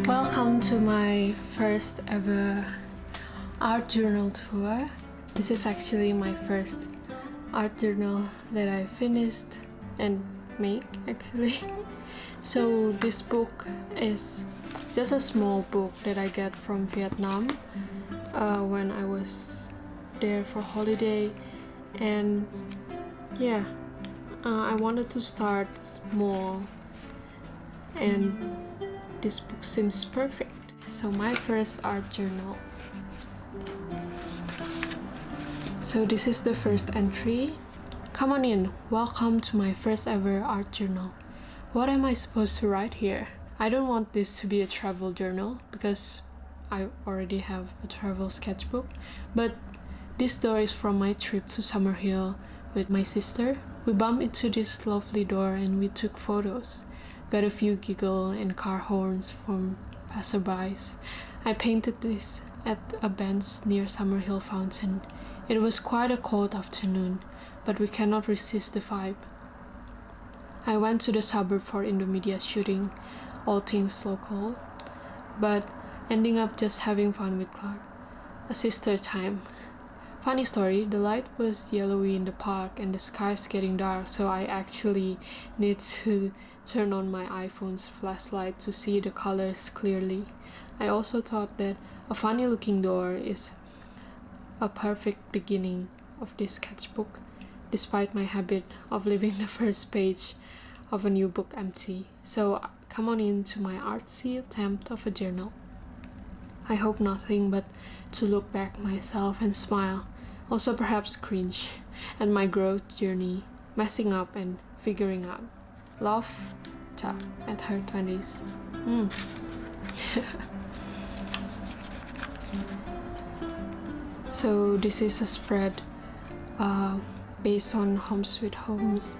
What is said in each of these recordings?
Welcome to my first ever art journal tour. This is actually my first art journal that I finished and made actually. So this book is just a small book that I get from Vietnam when I was there for holiday, and yeah, I wanted to start small and this book seems perfect. So my first art journal. So this is the first entry. Come on in, welcome to my first ever art journal. What am I supposed to write here? I don't want this to be a travel journal because I already have a travel sketchbook, but this door is from my trip to Summerhill with my sister. We bumped into this lovely door and we took photos. Got a few giggle and car horns from passerbys. I painted this at a bench near Summerhill Fountain. It was quite a cold afternoon, but we cannot resist the vibe. I went to the suburb for Indomedia shooting, all things local, but ending up just having fun with Clark. A sister time. Funny story, the light was yellowy in the park and the sky's getting dark, so I actually need to turn on my iPhone's flashlight to see the colors clearly. I also thought that a funny looking door is a perfect beginning of this sketchbook, despite my habit of leaving the first page of a new book empty. So come on into my artsy attempt of a journal. I hope nothing but to look back myself and smile, also perhaps cringe at my growth journey, messing up and figuring out. Love, Cha, at her 20s. So this is a spread based on Home Sweet Home's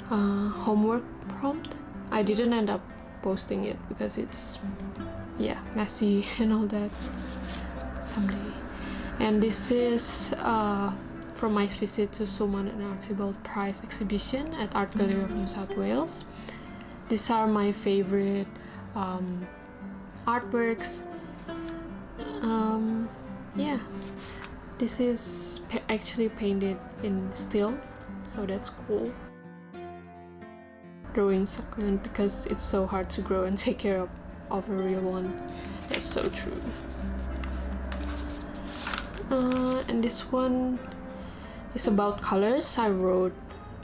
homework prompt. I didn't end up posting it because it's messy and all that someday. And this is from my visit to Sulman and Archibald Prize exhibition at Art Gallery of New South Wales. These are my favorite artworks. This is actually painted in steel, so that's cool. Growing succulent because it's so hard to grow and take care of a real one. That's so true. And this one is about colors. I wrote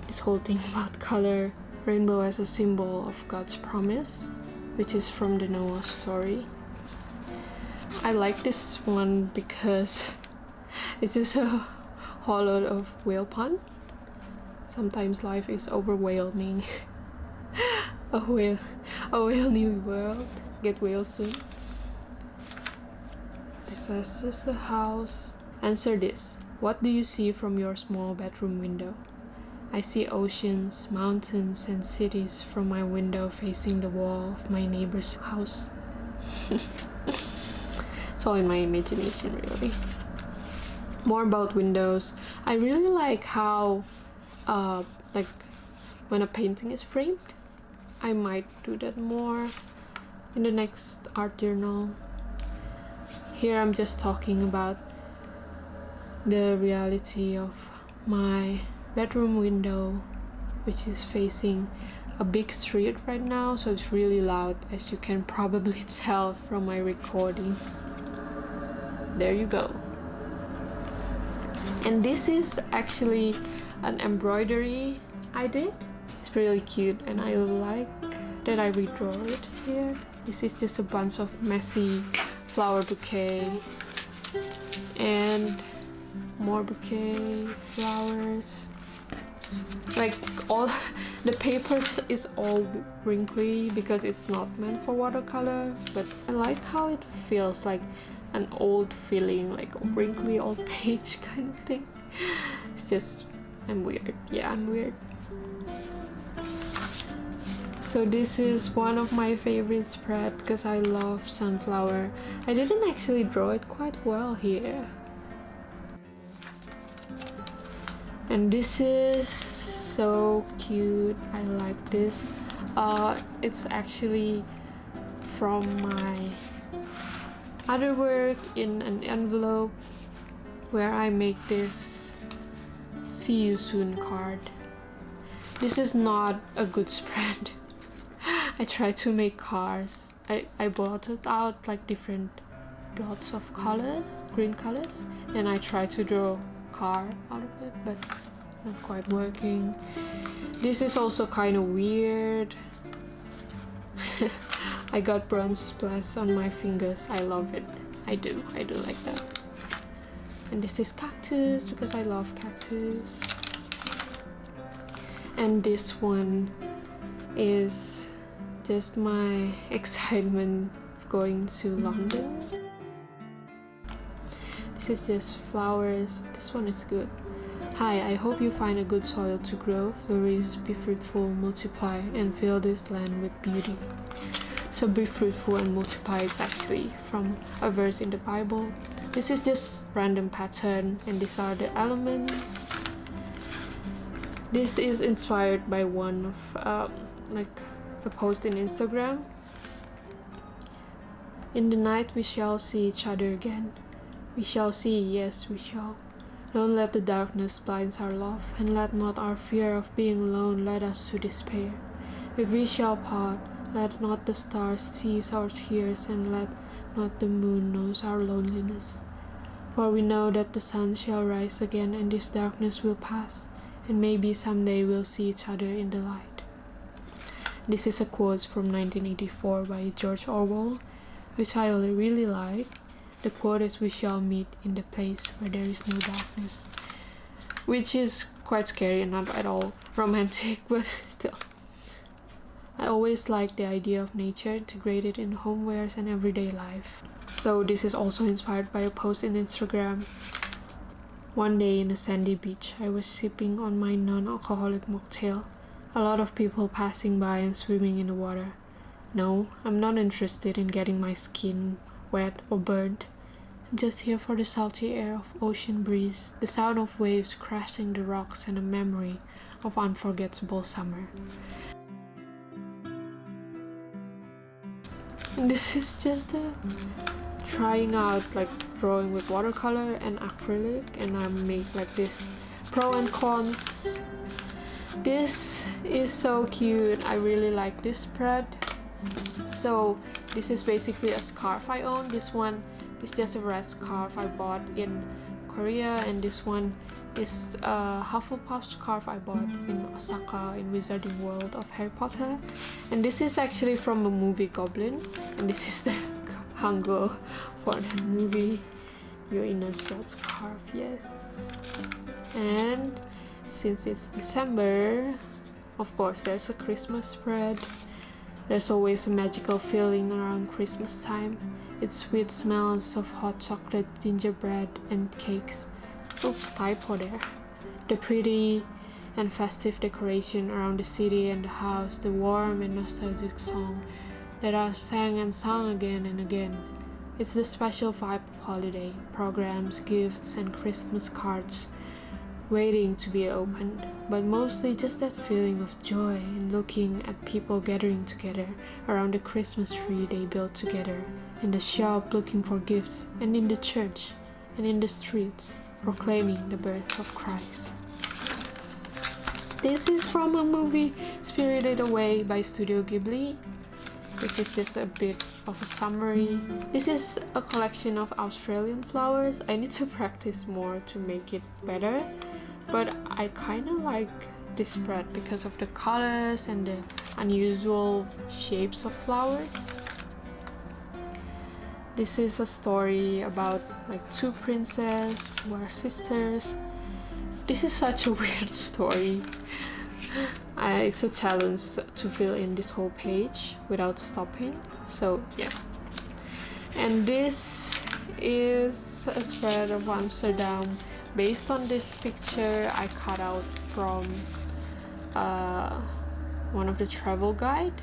this whole thing about color. Rainbow as a symbol of God's promise, which is from the Noah story. I like this one because it's just a whole lot of whale pun. Sometimes life is overwhelming. a whale new world. Get whales soon. This is just a house. Answer this. What do you see from your small bedroom window? I see oceans, mountains, and cities from my window facing the wall of my neighbor's house. It's all in my imagination, really. More about windows. I really like how, when a painting is framed. I might do that more in the next art journal. Here I'm just talking about the reality of my bedroom window, which is facing a big street right now, so it's really loud, as you can probably tell from my recording. There you go. And this is actually an embroidery I did. It's really cute and I like that I redraw it here. This is just a bunch of messy flower bouquet and more bouquet, flowers. Like all the papers is all wrinkly because it's not meant for watercolor, but I like how it feels like an old feeling, like a wrinkly old page kind of thing. It's just, I'm weird. Yeah, I'm weird. So this is one of my favorite spread because I love sunflower. I didn't actually draw it quite well here. And this is so cute. I like this. It's actually from my other work in an envelope where I make this "See you soon" card. This is not a good spread. I tried to make cars. I blotted out like different blots of colors, green colors, and I tried to draw car out of it, but not quite working. This is also kind of weird. I got bronze splash on my fingers. I love it. I do like that. And this is Cactus because I love Cactus. And this one is just my excitement of going to London. This is just flowers. This one is good. Hi, I hope you find a good soil to grow, flourish, be fruitful, multiply, and fill this land with beauty. So be fruitful and multiply is actually from a verse in the Bible. This is just random pattern, and these are the elements. This is inspired by one of like a post in Instagram. In the night we shall see each other again. We shall see, yes we shall. Don't let the darkness blind our love, and let not our fear of being alone lead us to despair. If we shall part, let not the stars cease our tears, and let not the moon knows our loneliness. For we know that the sun shall rise again, and this darkness will pass, and maybe someday we'll see each other in the light. This is a quote from 1984 by George Orwell, which I really like. The quote is, "We shall meet in the place where there is no darkness," which is quite scary and not at all romantic, but still. I always like the idea of nature integrated in homewares and everyday life. So this is also inspired by a post in Instagram. One day in a sandy beach, I was sipping on my non-alcoholic mocktail. A lot of people passing by and swimming in the water. No, I'm not interested in getting my skin wet or burnt. I'm just here for the salty air of ocean breeze, the sound of waves crashing the rocks, and a memory of unforgettable summer. And this is just trying out like drawing with watercolor and acrylic, and I make like this pro and cons. This is so cute. I really like this spread. So this is basically a scarf I own. This one is just a red scarf I bought in Korea, and this one is a Hufflepuff scarf I bought in Osaka in Wizarding World of Harry Potter. And this is actually from a movie Goblin, and this is the hangul for the movie. You're in a red scarf, yes. And since it's December, of course there's a Christmas spread. There's always a magical feeling around Christmas time. It's sweet smells of hot chocolate, gingerbread, and cakes. Oops, typo there. The pretty and festive decoration around the city and the house, the warm and nostalgic song that are sang and sung again and again. It's the special vibe of holiday, programs, gifts, and Christmas cards waiting to be opened, but mostly just that feeling of joy in looking at people gathering together around the Christmas tree they built together, in the shop looking for gifts, and in the church and in the streets proclaiming the birth of Christ. This is from a movie Spirited Away by Studio Ghibli. This is just a bit of a summary. This is a collection of Australian flowers. I need to practice more to make it better, but I kind of like this spread because of the colors and the unusual shapes of flowers. This is a story about like two princesses who are sisters. This is such a weird story. It's a challenge to fill in this whole page without stopping, so yeah. And this is a spread of Amsterdam based on this picture I cut out from one of the travel guide.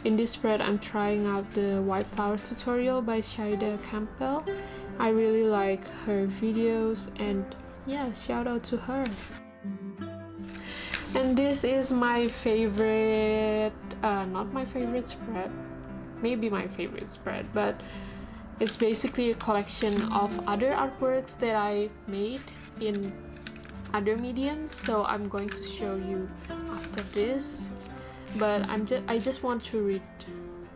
In this spread, I'm trying out the white flowers tutorial by Shaida Campbell. I really like her videos, and yeah, shout out to her. And this is my favorite, not my favorite spread, maybe my favorite spread, but it's basically a collection of other artworks that I made in other mediums, so I'm going to show you after this. But I just want to read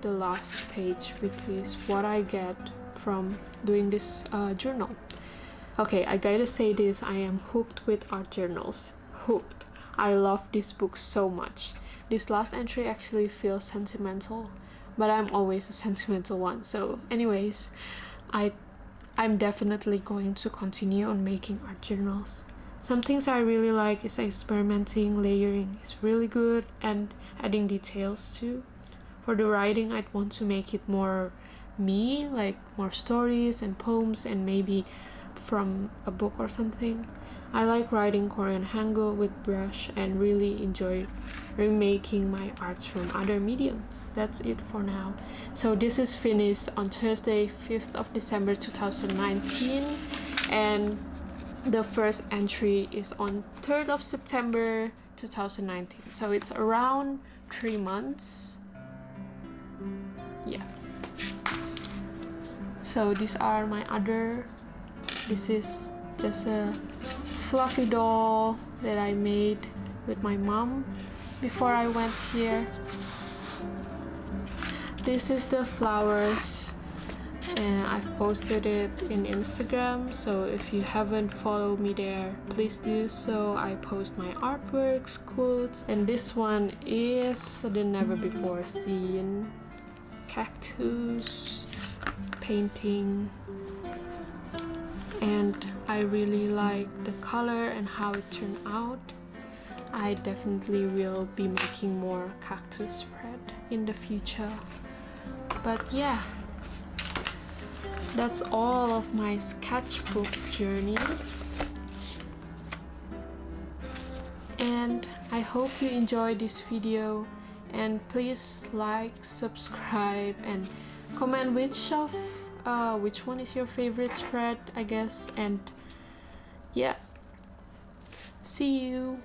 the last page, which is what I get from doing this journal. Okay, I gotta say this, I am hooked with art journals. Hooked. I love this book so much. This last entry actually feels sentimental, but I'm always a sentimental one. So anyways, I'm definitely going to continue on making art journals. Some things I really like is experimenting, layering is really good, and adding details too. For the writing, I'd want to make it more me, like more stories and poems and maybe from a book or something. I like writing Korean Hangul with brush and really enjoy remaking my arts from other mediums. That's it for now. So this is finished on Thursday, 5th of December 2019, and the first entry is on 3rd of September 2019. So it's around 3 months. Yeah. So these are my other. This is just a fluffy doll that I made with my mom before I went here. This is the flowers, and I've posted it in Instagram, so if you haven't followed me there, please do so. I post my artworks, quotes, and this one is the never before seen cactus painting, and I really like the color and how it turned out. I definitely will be making more cactus spread in the future. But yeah, that's all of my sketchbook journey, and I hope you enjoyed this video, and please like, subscribe, and comment which one is your favorite spread, I guess. And yeah, see you.